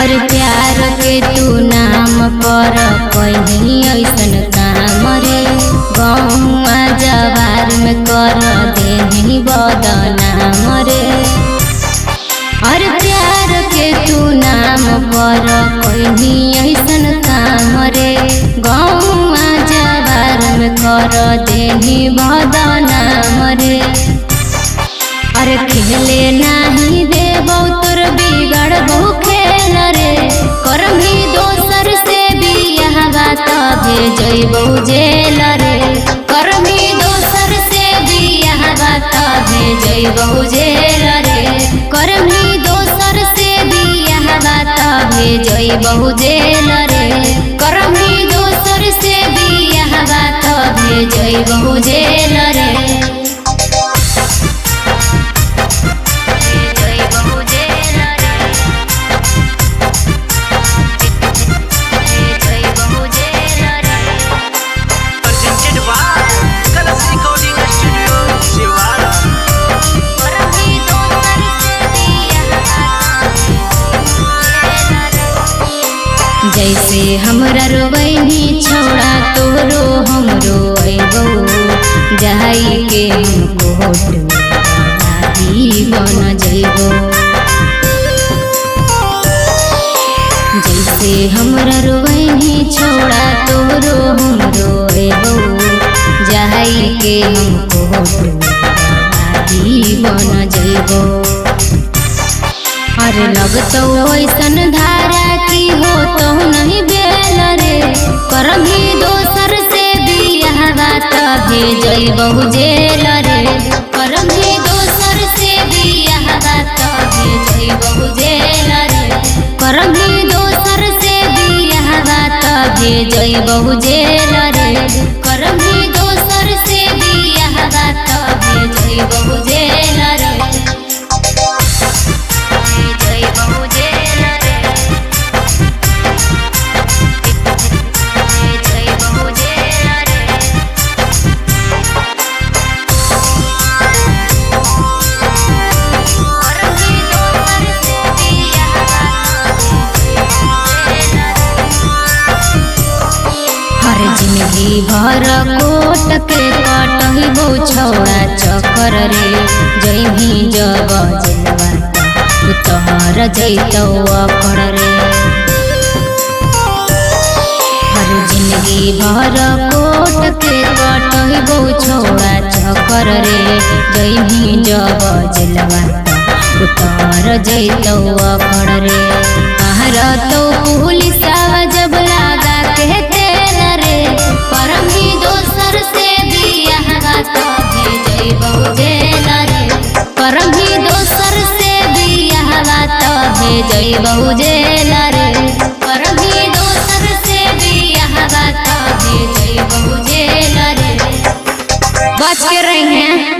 अरे प्यार के तू नाम पर कहीं ऐसन काम रे गौआ जवार में कर देही बदनाम रे। अरे प्यार के तू नाम पर कहीं ऐसन काम रे गौआ जवार में कर देही बदनाम रे। अरे खेले नाही देबो तोर बिगड़बो खेल रे करमी दोसर से बियाह बात भेजबो जेल रे करमी दोसर से बियाह बात भेजबो जेल रे करमी दोसर से बियाह बात भेजबो जेल रे करमी दोसर से बियाह बात भेजबो जेल रे। जैसे हमरा रोवैनी छौड़ा तोरो हमरो अइबो जाई के कोट दादी बन जइबो। जैसे हमरा रोवैनी छौड़ा तोरो हमरो अइबो जाई के कोट दादी बन जइबो। अरे लगतो ऐसन धारा की हो तो नहीं बेल रे करमी दोसर से बियाह बात भेजबो जेल रे करमी दोसर से बियाह बात भेजबो जेल रे करमी दोसर से बियाह बात भेजबो जेल रे करमी दोसर से बियाह बात भेजबो जेल रे। जिंदगी भर कोट के कटहिबो छौड़ा चक्कर रे जइभी जब जेलवा तोहर जइतौ अकड़ रे। हर जिंदगी भर कोट के कटहिबो छौड़ा चक्कर रे जइभी जब जेलवा तोहर जइतौ अकड़ रे। आहर तो पुलिसवा जब लागा के करमी दोसर से बियाह बात भेजबो जेल रे करमी दोसर से बियाह बात भेजबो जेल रे करमी दोसर से बियाह बात भेजबो जेल रे। बच के रही हैं।